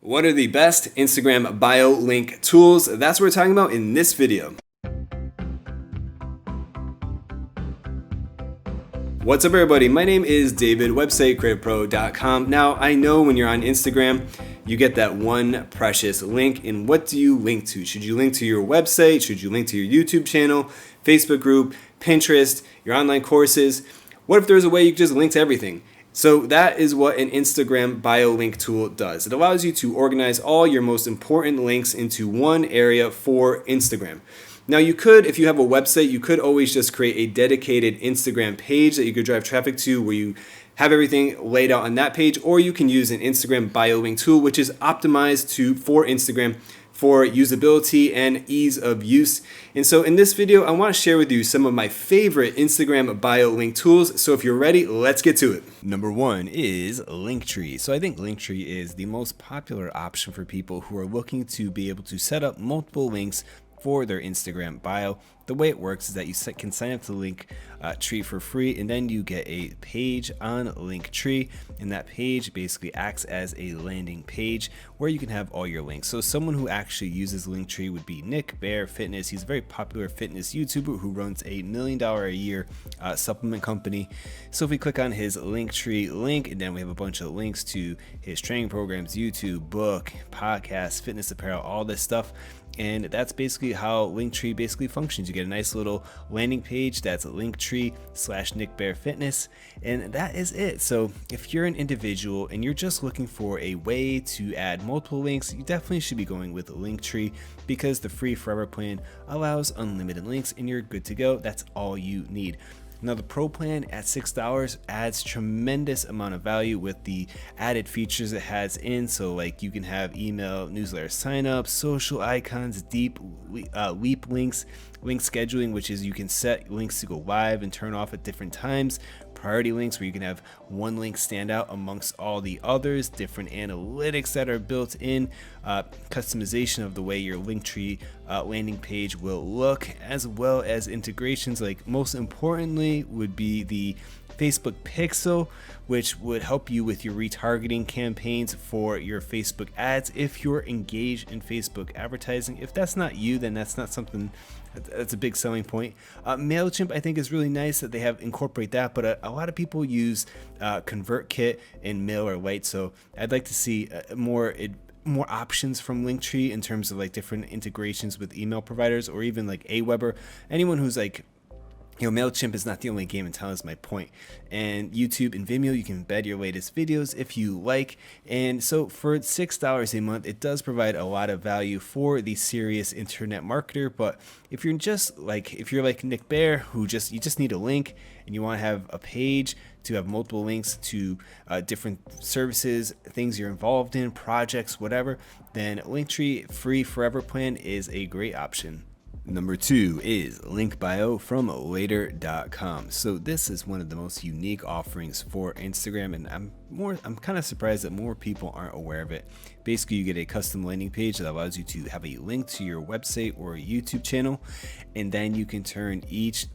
What are the best Instagram bio link tools? That's what we're talking about in this video. What's up everybody, my name is David, websitecreativepro.com. Now I know when you're on Instagram, you get that one precious link, and what do you link to? Should you link to your website? Should you link to your YouTube channel, Facebook group, Pinterest, your online courses? What if there's a way you could just link to everything? So that is what an Instagram bio link tool does. It allows you to organize all your most important links into one area for Instagram. Now you could, if you have a website, you could always just create a dedicated Instagram page that you could drive traffic to where you have everything laid out on that page, or you can use an Instagram bio link tool, which is optimized for Instagram for usability and ease of use. And so in this video, I want to share with you some of my favorite Instagram bio link tools. So if you're ready, let's get to it. Number one is Linktree. So I think Linktree is the most popular option for people who are looking to be able to set up multiple links for their Instagram bio. The way it works is that you can sign up to Linktree for free, and then you get a page on Linktree, and that page basically acts as a landing page where you can have all your links. So someone who actually uses Linktree would be Lnk Bio Fitness. He's a very popular fitness YouTuber who runs a $1 million a year supplement company. So if we click on his Linktree link, and then we have a bunch of links to his training programs, YouTube, book, podcast, fitness apparel, all this stuff. And that's basically how Linktree basically functions. You get a nice little landing page that's Linktree/Lnk Bio Fitness, and that is it. So if you're an individual and you're just looking for a way to add multiple links, you definitely should be going with Linktree, because the free forever plan allows unlimited links and you're good to go. That's all you need. Now the Pro plan at $6 adds tremendous amount of value with the added features it has in. So like you can have email, newsletter signups, social icons, deep leap links, link scheduling, which is you can set links to go live and turn off at different times, priority links where you can have one link stand out amongst all the others, different analytics that are built in, customization of the way your Linktree landing page will look, as well as integrations. Like most importantly would be the Facebook Pixel, which would help you with your retargeting campaigns for your Facebook ads if you're engaged in Facebook advertising. If that's not you, then that's not something that's a big selling point. MailChimp, I think, is really nice that they have incorporate that, but a lot of people use ConvertKit and MailerLite, so I'd like to see more options from Linktree in terms of like different integrations with email providers, or even like Aweber. Anyone who's like, MailChimp is not the only game in town is my point. And YouTube and Vimeo, you can embed your latest videos if you like. And so for $6 a month, it does provide a lot of value for the serious internet marketer. But if you're like Lnk Bio, who you just need a link and you want to have a page to have multiple links to different services, things you're involved in, projects, whatever, then Linktree free forever plan is a great option. Number two is Lnk Bio from Later.com. So this is one of the most unique offerings for Instagram, and I'm kind of surprised that more people aren't aware of it. Basically, you get a custom landing page that allows you to have a link to your website or YouTube channel, and then you can turn each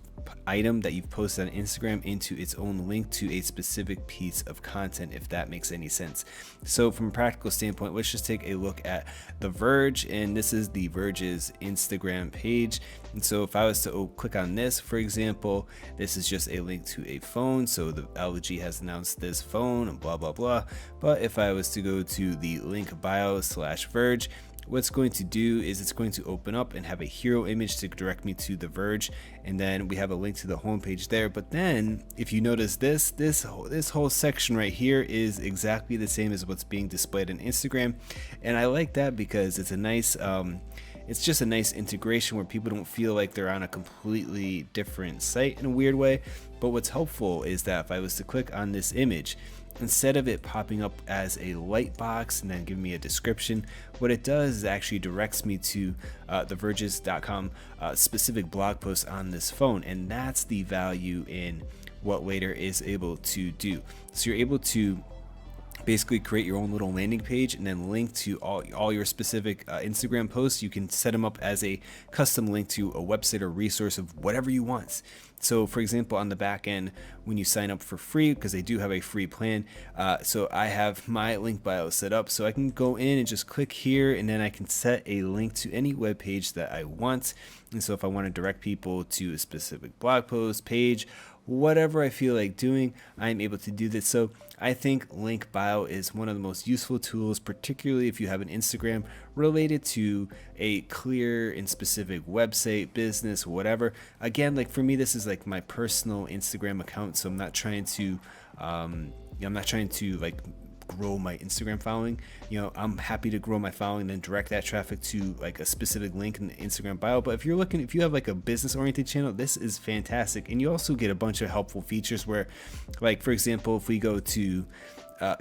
item that you've posted on Instagram into its own link to a specific piece of content, if that makes any sense. So from a practical standpoint, let's just take a look at The Verge, and this is The Verge's Instagram page. And so if I was to click on this, for example, this is just a link to a phone. So the LG has announced this phone and blah, blah, blah. But if I was to go to the Lnk Bio/Verge, what it's going to do is it's going to open up and have a hero image to direct me to The Verge, and then we have a link to the homepage there. But then if you notice this whole section right here is exactly the same as what's being displayed on Instagram, and I like that because it's a nice it's just a nice integration where people don't feel like they're on a completely different site in a weird way. But what's helpful is that if I was to click on this image, instead of it popping up as a light box and then giving me a description, what it does is actually directs me to theverges.com specific blog post on this phone, and that's the value in what Later is able to do. So you're able to basically create your own little landing page and then link to all your specific Instagram posts. You can set them up as a custom link to a website or resource of whatever you want. So for example, on the back end, when you sign up for free, because they do have a free plan, so I have my Lnk Bio set up, so I can go in and just click here, and then I can set a link to any web page that I want. And so if I want to direct people to a specific blog post, page, whatever I feel like doing, I'm able to do this. So I think Lnk Bio is one of the most useful tools, particularly if you have an Instagram related to a clear and specific website, business, whatever. Again, like for me, this is like my personal Instagram account, so I'm not trying to like grow my Instagram following. I'm happy to grow my following and then direct that traffic to like a specific link in the Instagram bio. But if you have like a business oriented channel, this is fantastic. And you also get a bunch of helpful features where, like for example, if we go to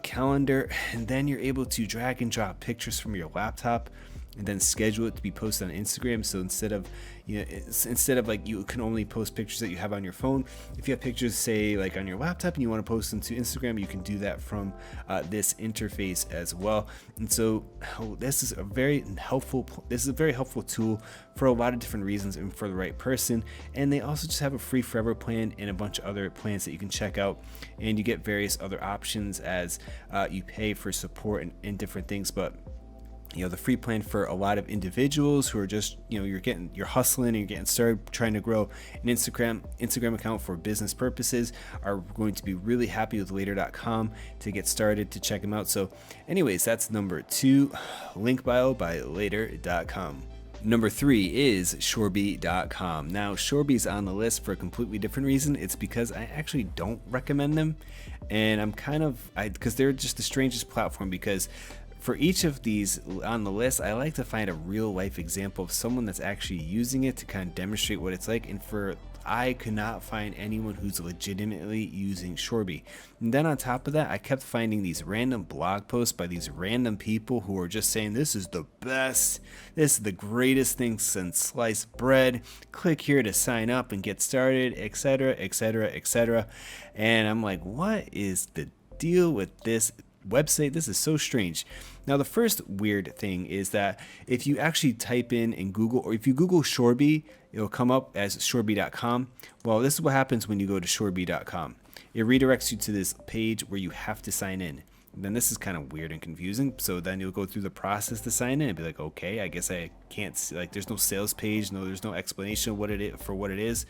calendar, and then you're able to drag and drop pictures from your laptop and then schedule it to be posted on Instagram. So instead of like you can only post pictures that you have on your phone, if you have pictures say like on your laptop and you want to post them to Instagram, you can do that from this interface as well. And so this is a very helpful tool for a lot of different reasons and for the right person. And they also just have a free forever plan and a bunch of other plans that you can check out, and you get various other options as you pay for support and different things. But the free plan for a lot of individuals who are just, you're hustling and you're getting started trying to grow an Instagram account for business purposes, are going to be really happy with later.com to get started, to check them out. So anyways, that's number 2, Lnk Bio by later.com. Number 3 is Shorby.com. Now, Shorby's on the list for a completely different reason. It's because I actually don't recommend them, and because they're just the strangest platform, because for each of these on the list, I like to find a real life example of someone that's actually using it to kind of demonstrate what it's like. And I could not find anyone who's legitimately using Shorby. And then on top of that, I kept finding these random blog posts by these random people who are just saying, this is the best, this is the greatest thing since sliced bread. Click here to sign up and get started, etc., etc., etc. And I'm like, what is the deal with this website? This is so strange. Now, the first weird thing is that if you actually type in Google, or if you Google Shorby, it'll come up as Shorby.com. Well, this is what happens when you go to Shorby.com. It redirects you to this page where you have to sign in. And then this is kind of weird and confusing. So then you'll go through the process to sign in and be like, okay, I guess I can't see, like, there's no sales page, there's no explanation of what it is,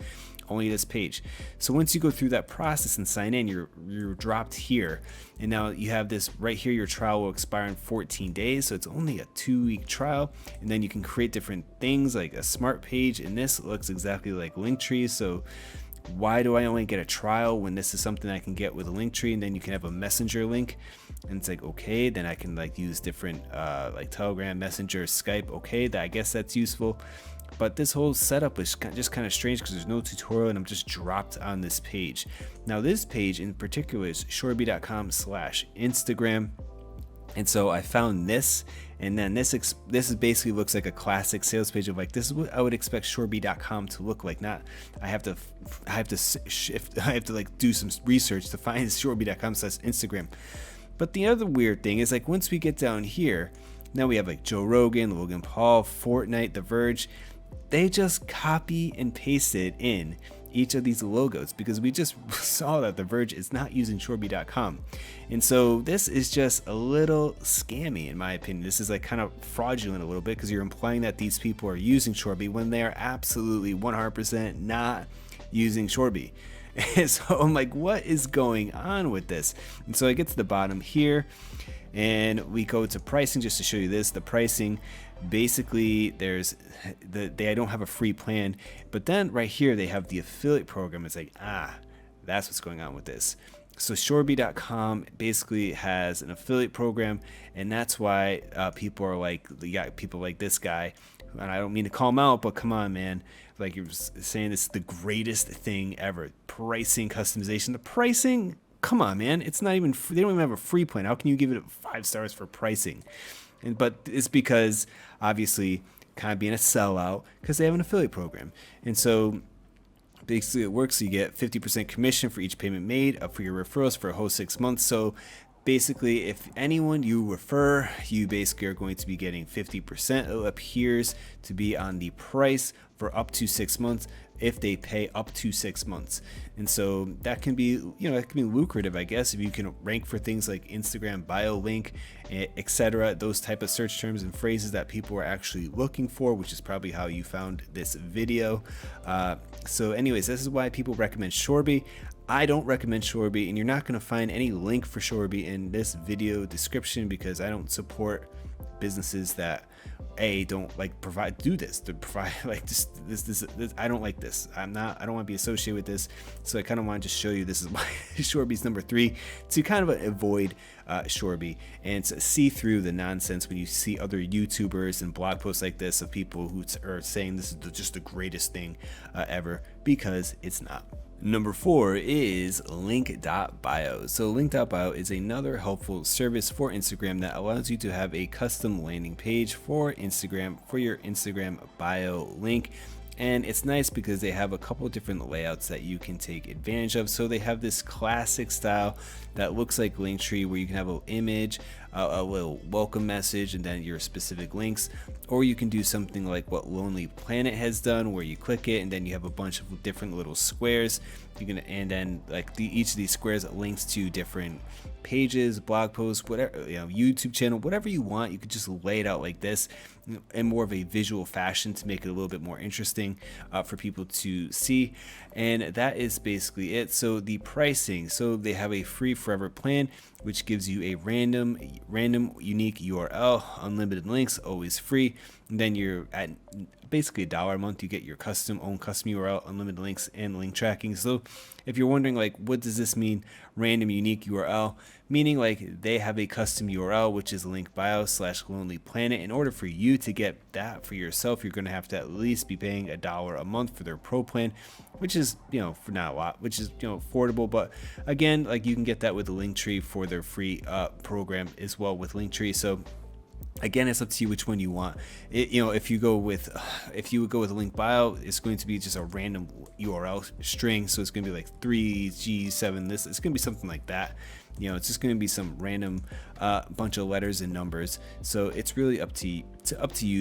only this page. So once you go through that process and sign in, you're dropped here, and now you have this right here. Your trial will expire in 14 days, so it's only a 2-week trial, and then you can create different things like a smart page, and this looks exactly like Linktree. So why do I only get a trial when this is something I can get with a Linktree? And then you can have a messenger link, and it's like, okay, then I can like use different like Telegram, Messenger, Skype. Okay, I guess that's useful. But this whole setup is just kind of strange because there's no tutorial, and I'm just dropped on this page. Now, this page in particular is shorby.com/Instagram. And so I found this, and then this is basically looks like a classic sales page of like, this is what I would expect Shorby.com to look like. Not I have to like do some research to find Shorby.com/Instagram. But the other weird thing is, like, once we get down here, now we have like Joe Rogan, Logan Paul, Fortnite, The Verge. They just copy and pasted in each of these logos because we just saw that The Verge is not using Shorby.com. And so this is just a little scammy, in my opinion. This is like kind of fraudulent a little bit because you're implying that these people are using Shorby when they are absolutely 100% not using Shorby. And so I'm like, what is going on with this? And so I get to the bottom here, and we go to pricing just to show you this. The pricing, basically, I don't have a free plan, but then right here they have the affiliate program. It's like, that's what's going on with this. So Shorby.com basically has an affiliate program, and that's why people are like, people like this guy, and I don't mean to call him out, but come on, man. Like, you're saying this is the greatest thing ever. Pricing customization. The pricing, come on, man. It's not even, they don't even have a free plan. How can you give it 5 stars for pricing? But it's because, obviously, kind of being a sellout, because they have an affiliate program. And so basically it works. So you get 50% commission for each payment made for your referrals for a whole 6 months. So Basically, if anyone you refer, you basically are going to be getting 50%. It appears to be on the price for up to 6 months if they pay up to 6 months. And so that can be, that can be lucrative, I guess, if you can rank for things like Instagram bio link, etc., those type of search terms and phrases that people are actually looking for, which is probably how you found this video. So anyways, this is why people recommend Shorby. I don't recommend Shorby, and you're not going to find any link for Shorby in this video description because I don't support businesses that don't do this to provide like this. I don't like this. I don't want to be associated with this. So I kind of want to just show you this is why Shorby's number 3, to kind of avoid Shorby and to see through the nonsense when you see other YouTubers and blog posts like this of people who are saying this is just the greatest thing ever, because it's not. Number 4 is Lnk Bio. So Lnk Bio is another helpful service for Instagram that allows you to have a custom landing page for Instagram for your Instagram bio link. And it's nice because they have a couple different layouts that you can take advantage of. So they have this classic style that looks like Linktree, where you can have an image, a little welcome message, and then your specific links. Or you can do something like what Lonely Planet has done, where you click it and then you have a bunch of different little squares. And then like each of these squares links to different pages, blog posts, whatever, YouTube channel, whatever you want. You could just lay it out like this in more of a visual fashion to make it a little bit more interesting for people to see. And that is basically it. So the pricing, so they have a free forever plan, which gives you a random unique URL, unlimited links, always free. And then you're at basically $1 a month. You get your custom URL, unlimited links, and link tracking. So if you're wondering like, what does this mean, random unique URL, meaning like they have a custom URL, which is Lnk Bio /Lonely Planet. In order for you to get that for yourself, you're going to have to at least be paying $1 a month for their pro plan, which is, for not a lot, which is, affordable. But again, like you can get that with the Linktree for their free program as well with Linktree. So again, it's up to you which one you want. If you would go with Lnk Bio, it's going to be just a random URL string. So it's going to be like 3G7. It's going to be something like that. It's just going to be some random bunch of letters and numbers. So it's really up to you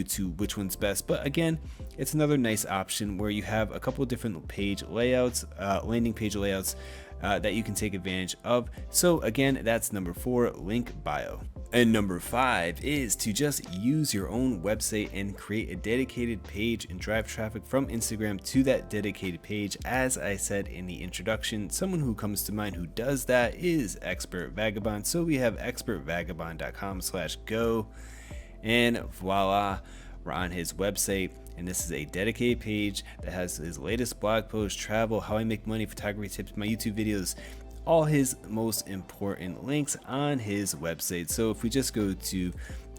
to which one's best. But again, it's another nice option where you have a couple of different page layouts, landing page layouts that you can take advantage of. So again, that's number 4, Lnk Bio. And number 5 is to just use your own website and create a dedicated page and drive traffic from Instagram to that dedicated page. As I said in the introduction, someone who comes to mind who does that is Expert Vagabond. So we have expertvagabond.com/go, and voila, we're on his website. And this is a dedicated page that has his latest blog post, travel, how I make money, photography tips, my YouTube videos, all his most important links on his website. So if we just go to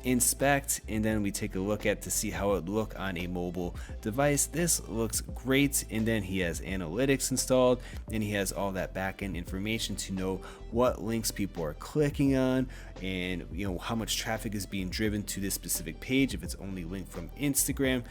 inspect and then we take a look at to see how it look on a mobile device, this looks great. And then he has analytics installed, and he has all that backend information to know what links people are clicking on, and how much traffic is being driven to this specific page if it's only linked from Instagram.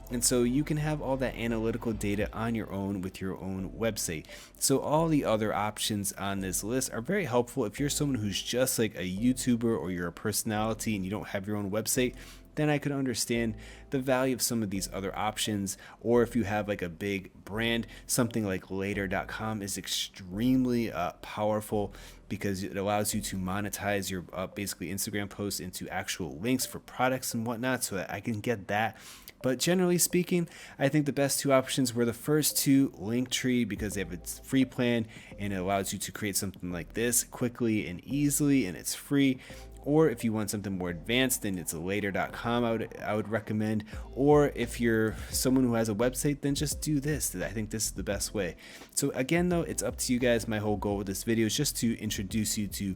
And so you can have all that analytical data on your own with your own website. So all the other options on this list are very helpful if you're someone who's just like a YouTuber, or you're a personality and you don't have your own website. Then I could understand the value of some of these other options. Or if you have like a big brand, something like later.com is extremely powerful, because it allows you to monetize your basically Instagram posts into actual links for products and whatnot, so that I can get that. But generally speaking, I think the best 2 options were the first 2, Linktree, because they have its free plan and it allows you to create something like this quickly and easily, and it's free. Or if you want something more advanced, then it's a later.com I would recommend. Or if you're someone who has a website, then just do this. I think this is the best way. So again, though, it's up to you guys. My whole goal with this video is just to introduce you to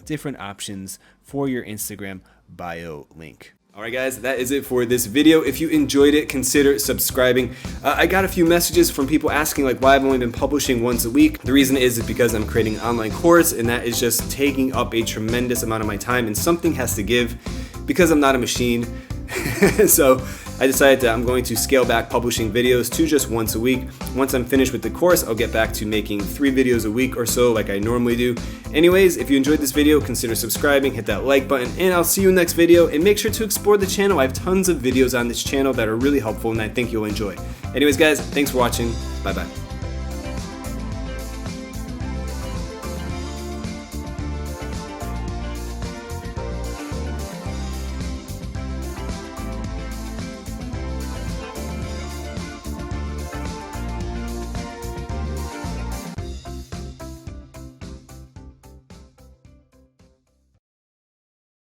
different options for your Instagram bio link. Alright guys, that is it for this video. If you enjoyed it, consider subscribing. I got a few messages from people asking like why I've only been publishing once a week. The reason is because I'm creating an online course, and that is just taking up a tremendous amount of my time, and something has to give because I'm not a machine. So I decided that I'm going to scale back publishing videos to just once a week. Once I'm finished with the course, I'll get back to making 3 videos a week or so like I normally do. Anyways, if you enjoyed this video, consider subscribing, hit that like button, and I'll see you in the next video. And make sure to explore the channel. I have tons of videos on this channel that are really helpful and I think you'll enjoy. Anyways guys, thanks for watching. Bye bye.